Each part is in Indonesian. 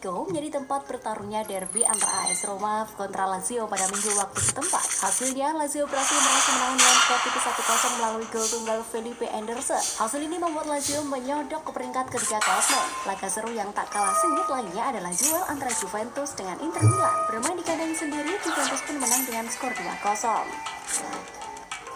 Olimpico menjadi tempat bertarungnya derby antara AS Roma kontra Lazio pada minggu waktu setempat. Hasilnya, Lazio berhasil meraih kemenangan dengan skor tipis 1-0 melalui gol tunggal Felipe Anderson. Hasil ini membuat Lazio menyodok ke peringkat ketiga klasemen. Laga seru yang tak kalah sengit lainnya adalah duel antara Juventus dengan Inter Milan. Bermain di kandang sendiri, Juventus pun menang dengan skor 2-0.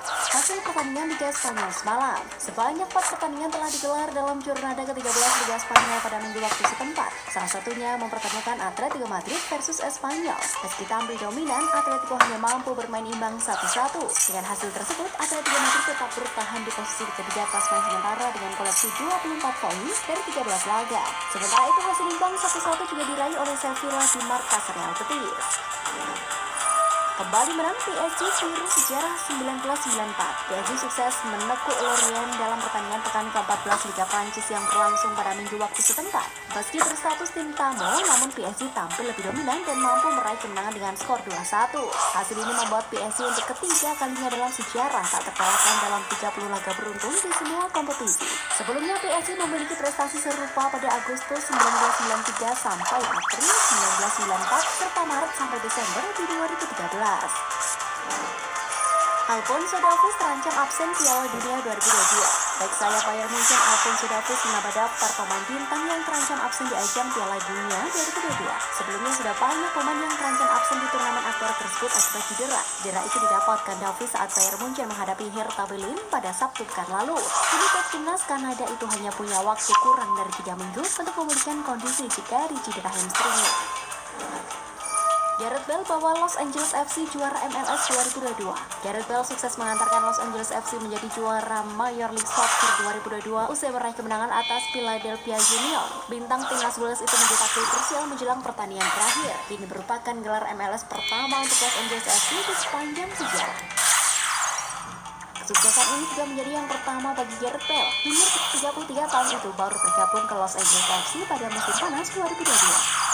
Hasil pertandingan Liga Spanyol semalam. Sebanyak 4 pertandingan telah digelar dalam Jornada ke-13 Liga Spanyol pada minggu waktu setempat. Salah satunya mempertemukan Atletico Madrid versus Espanyol. Meski tampil dominan, Atletico hanya mampu bermain imbang 1-1. Dengan hasil tersebut, Atletico Madrid tetap bertahan di posisi ketiga klasemen sementara dengan koleksi 24 poin dari 13 laga. Sementara itu, hasil imbang 1-1 juga diraih oleh Sevilla di markas Real Betis. Kembali menang, PSG tiru sejarah 1994. PSG sukses menekuk Lorient dalam pertandingan pekan ke-14 Liga Prancis yang berlangsung pada minggu waktu setempat. Meski berstatus tim tamu, namun PSG tampil lebih dominan dan mampu meraih kemenangan dengan skor 2-1. Hasil ini membuat PSG untuk ketiga kalinya dalam sejarah tak terkalahkan dalam 30 laga beruntun di semua kompetisi. Sebelumnya PSG memiliki prestasi serupa pada Agustus 1993 sampai April 1994 serta Maret sampai Desember di 2013. Alphonso Davies terancam absen Piala Dunia 2022. Baik sayap Bayern Munchen Alphonso Davies menambah daftar pemain bintang yang terancam absen di ajang Piala Dunia 2022. Sebelumnya sudah banyak pemain yang terancam absen di turnamen akbar tersebut akibat cedera. Cedera itu didapatkan Davies saat Bayern Munchen menghadapi Hertha Berlin pada Sabtu pekan lalu. Kini timnas Kanada itu hanya punya waktu kurang dari 3 minggu untuk memulihkan kondisi dari cedera hamstringnya. Gareth Bale bawa Los Angeles FC juara MLS 2022. Gareth Bale sukses mengantarkan Los Angeles FC menjadi juara Major League Soccer 2022 usai meraih kemenangan atas Philadelphia Union. Bintang timnas Wales itu menjadi tackle krusial menjelang pertandingan terakhir. Ini merupakan gelar MLS pertama untuk Los Angeles FC di sepanjang sejarah. Kesuksesan ini juga menjadi yang pertama bagi Gareth Bale. Junior 33 tahun itu baru bergabung ke Los Angeles FC pada musim panas 2022.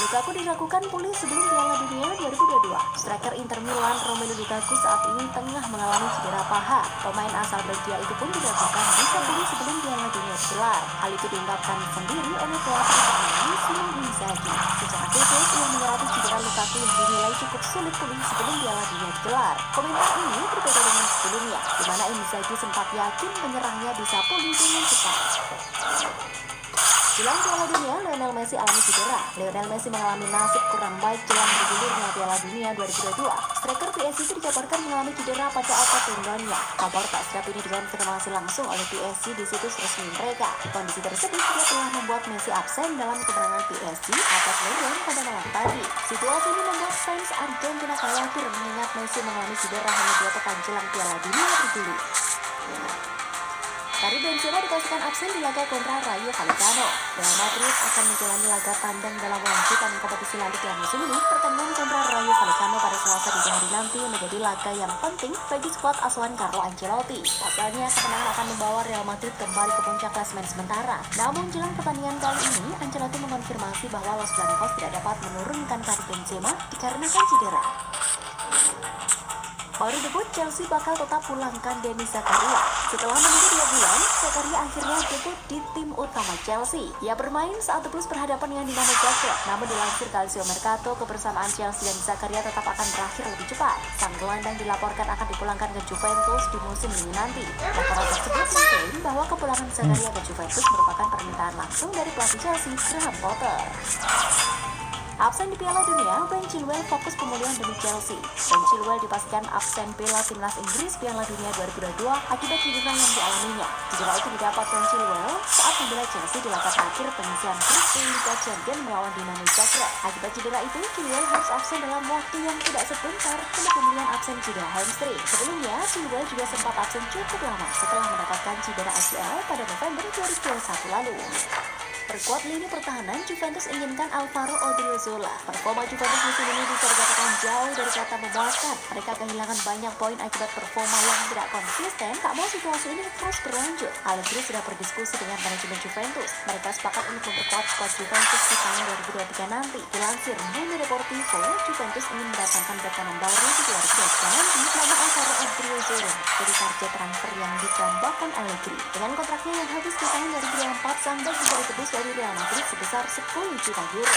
Lukaku diragukan pulih sebelum Piala Dunia 2022. Striker Inter Milan Romelu Lukaku saat ini tengah mengalami cedera paha. Pemain asal Belgia itu pun diragukan bisa pulih sebelum Piala Dunia digelar. Hal itu diungkapkan sendiri oleh pelatih Italian Simone Inzaghi. Secara khusus, ia menyoroti cedera Lukaku yang dinilai cukup sulit pulih sebelum Piala Dunia digelar. Komentar ini berbeda dengan sebelumnya, di mana Inzaghi sempat yakin penyerangnya bisa pulih dengan cepat. Jelang Piala Dunia, Lionel Messi alami cedera. Lionel Messi mengalami nasib kurang baik jelang bergulirnya Piala Dunia 2022. Striker PSG itu dikabarkan mengalami cedera pada otot tendonnya. Kabar tak sedap ini dikonfirmasi langsung oleh PSG di situs resmi mereka. Kondisi tersebut juga telah membuat Messi absen dalam kemenangan PSG atas Lyon pada malam tadi. Situasi ini membuat fans Argentina khawatir mengingat Messi mengalami cedera hanya 2 pekan jelang Piala Dunia bergulir. Karim Benzema dipastikan absen di laga kontra Rayo Vallecano. Real Madrid akan menjalani laga tandang dalam lanjutan kompetisi La Liga musim ini. Pertandingan kontra Rayo Vallecano pada Selasa dini hari nanti menjadi laga yang penting bagi skuad asuhan Carlo Ancelotti. Pasalnya, kemenangan akan membawa Real Madrid kembali ke puncak klasemen sementara. Namun, jelang pertandingan kali ini, Ancelotti mengonfirmasi bahwa Los Blancos tidak dapat menurunkan Karim Benzema dikarenakan cedera. Baru debut, Chelsea bakal tetap pulangkan Denis Zakaria. Setelah menunggu 2 bulan, Zakaria akhirnya debut di tim utama Chelsea. Ia bermain saat The Blues berhadapan dengan Dinamo Zagreb. Namun dilansir Calcio Mercato, kebersamaan Chelsea dan Zakaria tetap akan berakhir lebih cepat. Sang gelandang dilaporkan akan dipulangkan ke Juventus di musim ini nanti. Laporan tersebut mengklaim bahwa kepulangan Zakaria ke Juventus merupakan permintaan langsung dari pelatih Chelsea, Graham Potter. Absen di Piala Dunia, Ben Chilwell fokus pemulihan demi Chelsea. Ben Chilwell dipastikan absen bela timnas Inggris Piala Dunia 2022 akibat cedera yang dialaminya. Cedera itu didapat Ben Chilwell saat membela Chelsea di laga terakhir penyisihan grup Liga Champions melawan Dinamo Zagreb. Akibat cedera itu, Chilwell harus absen dalam waktu yang tidak sebentar untuk pemulihan absen cedera hamstring. Sebelumnya, Chilwell juga sempat absen cukup lama setelah mendapatkan cedera ACL pada November 2021 lalu. Perkuat lini pertahanan, Juventus inginkan Alvaro Odriozola. Performa Juventus musim ini bisa dikatakan jauh dari kata memuaskan. Mereka kehilangan banyak poin akibat performa yang tidak konsisten. Tak mau situasi ini terus berlanjut, Allegri sudah berdiskusi dengan manajemen Juventus. Mereka sepakat untuk memperkuat skuad Juventus di tahun 2023 nanti. Dilansir Mundo Deportivo, Juventus ingin mendatangkan bek kanan baru di 2023 nanti. Namun Alvaro Odriozola jadi target transfer yang ditambahkan Allegri. Dengan kontraknya yang habis di tahun 2024, sang bek bisa ditebus dari Real Madrid sebesar 10 juta euro.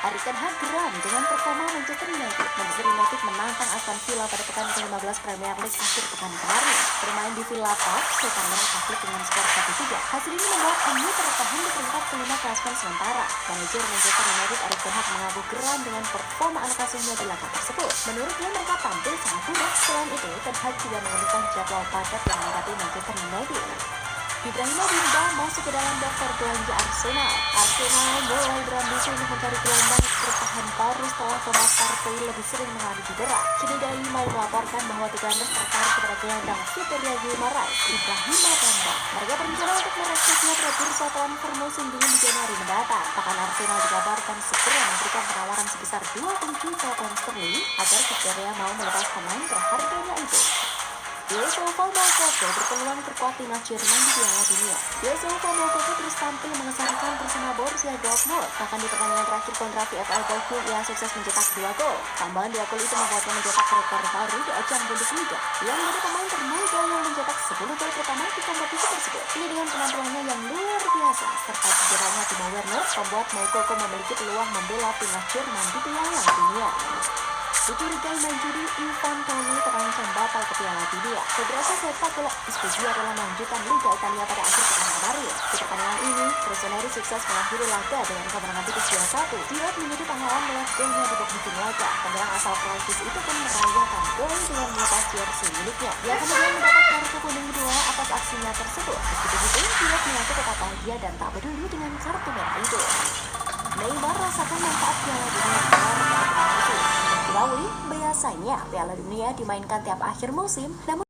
Erik ten Hag geram dengan performa Manchester United. Manchester United menantang Aston Villa pada pekan ke-15 Premier League akhir pekan kemarin. Bermain di Villa Park, setan merah takluk dengan skor 1-3. Hasil ini membuat MU tertahan di peringkat kelima klasemen sementara. Manajer Manchester United Erik ten Hag mengaku geram dengan performa anak asuhnya di laga tersebut. Menurutnya mereka tampil sangat buruk. Selain itu, ten Hag juga mengeluhkan jadwal padat yang menghadapi Manchester United. Ibrahimovic masuk ke dalam daftar belanja Arsenal. Arsenal mulai berambisi untuk mencari gelandang bertahan baru setelah Thomas Partey lebih sering mengalami cedera. Kini Daily Mail melaporkan bahwa The Gunners tertarik kepada gelandang Vitória Guimarães, Ibrahima Bamba. Mereka berencana untuk merekrutnya ke bursa transfer musim dingin di Januari mendatang. Bahkan Arsenal dikabarkan segera memberikan penawaran sebesar 20 juta pound sterling agar Vitória mau melepas pemain berharganya itu. Joshua Moukoko berpeluang perkuat timnas Jerman di Piala Dunia. Joshua Moukoko terus tampil mengesankan bersama Borussia Dortmund. Bahkan di pertandingan terakhir kontra VfL Bochum, ia sukses mencetak 2 gol. Tambahan 2 gol itu membuatnya mencetak rekor baru di ajang Bundesliga. Ia menjadi pemain termuda yang mencetak 10 gol pertama di kompetisi tersebut. Ini dengan penampilannya yang luar biasa serta cederanya Timo Werner membuat Moukoko memiliki peluang membela timnas Jerman di Piala Dunia. Dicurigai main judi, Ivan Toney terancam batal ke Piala Dunia. Federasi sepak bola Spezia adalah melanjutkan Liga Italia pada akhir pekan kemarin. Di pertandingan ini, Rossoneri sukses mengakhiri laga dengan kemenangan tipis 2-1. Giroud menjadi pahlawan melihat golnya di babak ujung laga. Penyerang asal Prancis itu pun merayakan gol dengan melepas jersey miliknya. Dia kemudian mendapat kartu kuning kedua atas aksinya tersebut. Meski begitu, Giroud mengaku tetap bahagia dan tak peduli dengan kartu merah itu. Neymar rasakan manfaat Piala Dunia keluar dari musim. Biasanya Piala Dunia dimainkan tiap akhir musim, namun